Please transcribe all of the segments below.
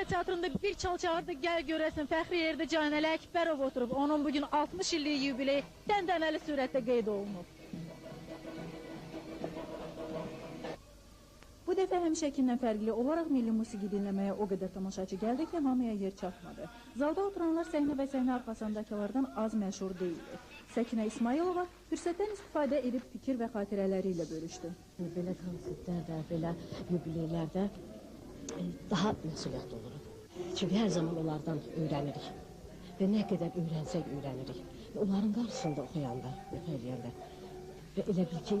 Opera teatrında bir çalçağırdı, gəl görəsin, fəxri yerdə Canəli Əkbərov oturub. Onun bugün 60 illik yubileyi təntənəli sürətdə qeyd olunub. Bu dəfə həmişəkindən fərqli olaraq milli musiqi dinləməyə o qədər tamaşaçı gəldi ki, hamıya yer çatmadı. Zalda oturanlar səhnə və səhnə arxasındakilərdən az məşhur deyildi. Səkinə İsmailova fürsətdən istifadə edib fikir və xatirələri ilə bölüşdü. Belə konsertlərdə, belə yubileylərdə daha məsuliyyətli oluruq. Çünki hər zaman onlardan öyrənirik. Və nə qədər öyrənsək öyrənirik. Və onların qarşısında oxuyanda, eləyəndə. Və elə bil ki,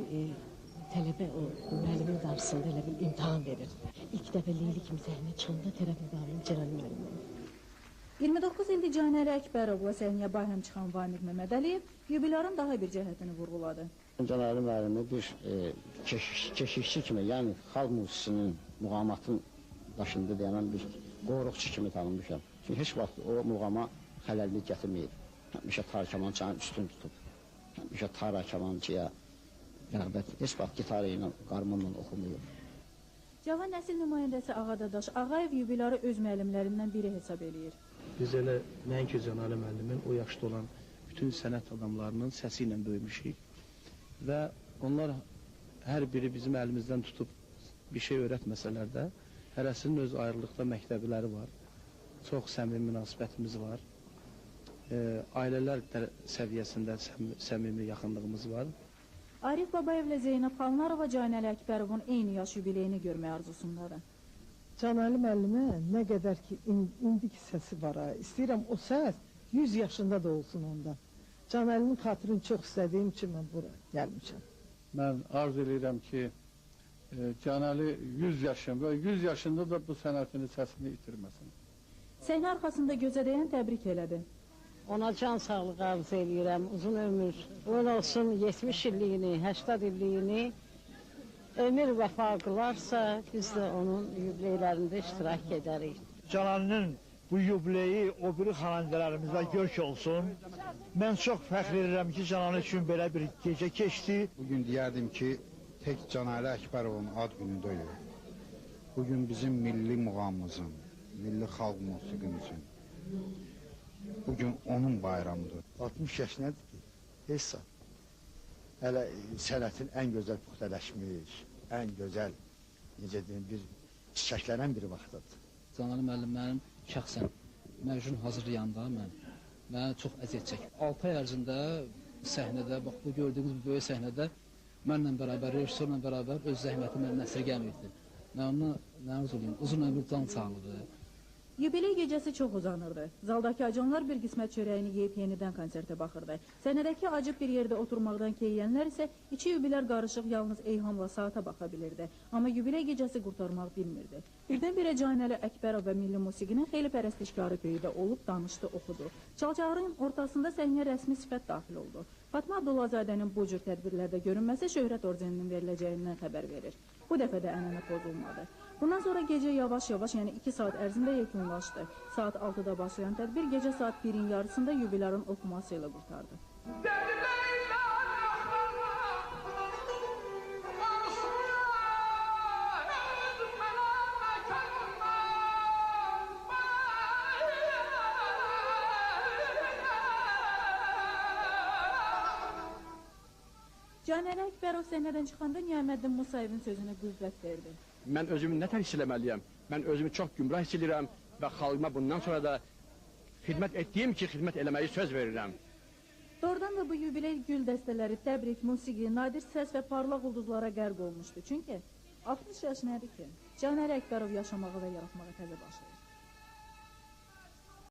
tələbə o müəllimin qarşısında elə bil imtahan verir. İlk dəfə Leyli kimi səhnə çıxanda tərəf müqabilim Cəlal müəllimə. 29 ildir Canəli Əkbərovla səhnəyə bayhəm çıxan Vamik Məmmədəliyev yubilərin daha bir cəhətini vurğuladı. Canəli müəllimi bir keşikçi kimi, yəni xalq musiqisinin muğamatın başında deyənən bir qoruqçu kimi tanınmışam. Çünki heç vaxt o muğama xələllik gətirməyib. Həmişə tar kamançanın üstün tutub. Həmişə tar kamançıya rəğbət, heç vaxt gitarı ilə, qarmonla oxumayıb. Cavan nəsil nümayəndəsi Ağadadaş Ağayev yubiləri öz müəllimlərindən biri hesab eləyir. Biz elə nəinki Canəli müəllimin o yaşda olan bütün sənət adamlarının səsi ilə böyümüşük. Və onlar hər biri bizim əlimizdən tutub bir şey öyrətməsələr də, hərəsinin öz ayrılıqda məktəbləri var. Çox səmimi münasibətimiz var. Ailələr səviyyəsində səmimi yaxınlığımız var. Arif Babayevlə Zeynəb Xalnarova Canəli Əkbərovun eyni yaş yubileyini görmək arzusundadır. Canəli müəllimə nə qədər ki, indiki səsi var, istəyirəm o səs 100 yaşında da olsun onda. Canəlinin xatirini çox istədiyim üçün mən bura gəlmişəm. Mən arzu edirəm ki, Canəli 100 yaşında və 100 yaşında da bu sənətini, səsini itirməsin. Səhnə arxasında gözədəyən təbrik elədi. Ona can sağlığı arzu edirəm, uzun ömür. Onun olsun 70 illiyini, 80 illiyini ömür vəfa qılarsa, biz də onun yubileylərində iştirak edərik. Canəlinin bu yubileyi o biri xanəndələrimizdə görk olsun. Mən çox fəxr edirəm ki, Canəli üçün belə bir gecə keçdi. Bugün deyərdim ki, tək Canəli Əkbərovun ad günü deyil. Bugün bizim milli muğamımızın, milli xalq musiqimizin. Bugün onun bayramıdır. 60 yaş nədir ki? Heç saat. Hələ sənətin ən gözəl puxtələşmiş, ən gözəl, necə deyim, bir çiçəklənən bir vaxtıdır. Canəli müəllimlərin şəxsən məcun hazırlayanda mənə çox əziyyət çək. 6 ay ərzində səhnədə, bax bu gördüyünüz bu böyük səhnədə mənlə bərabər, rejissorla bərabər öz zəhməti məndən əsirgəməyibdir. Mən ona nə arzu edeyim, uzun ömür can sağlığı. Yubiley gecəsi çox uzanırdı. Zaldakı acanlar bir qismət çörəyini yeyib yenidən konsertə baxırdı. Səhnədəki acıb bir yerdə oturmaqdan keyiyənlər isə içi yubilər qarışıq yalnız eyhamla saata baxa bilirdi. Amma yubiley gecəsi qurtarmaq bilmirdi. Birdən-birə Canəli Əkbərov və milli musiqinin xeyli pərəstişkarı köyüdə olub danışdı, oxudu. Çalçağırın ortasında səhnəyə rəsmi sifət daxil oldu. Fatma Abdullahzadənin bu cür tədbirlərdə görünməsi şöhrət ordeninin veriləcəyindən xəbər verir. Bu dəfə də ənənə pozulmadı. Bundan sonra gecə yavaş-yavaş, yəni 2 saat ərzində yekunlaşdı. Saat 6-da başlayan tədbir gecə saat 1-in yarısında yubilərin oxuması ilə qurtardı. Canəli Əkbərov səhnədən çıxanda Niyaməddin Musayevin sözünə qüvvət verdi. Mən özümü nətər hiss eləməliyəm? Mən özümü çox gümrah hiss edirəm və xalqıma bundan sonra da xidmət etdiyim ki, xidmət eləməyi söz verirəm. Doğrudan da bu yubiley gül dəstələri, təbrik, musiqi, nadir səs və parlaq ulduzlara qərq olmuşdu. Çünki 60 yaş nədir ki? Canəli Əkbərov yaşamağa və yaratmağa təzə başlayır.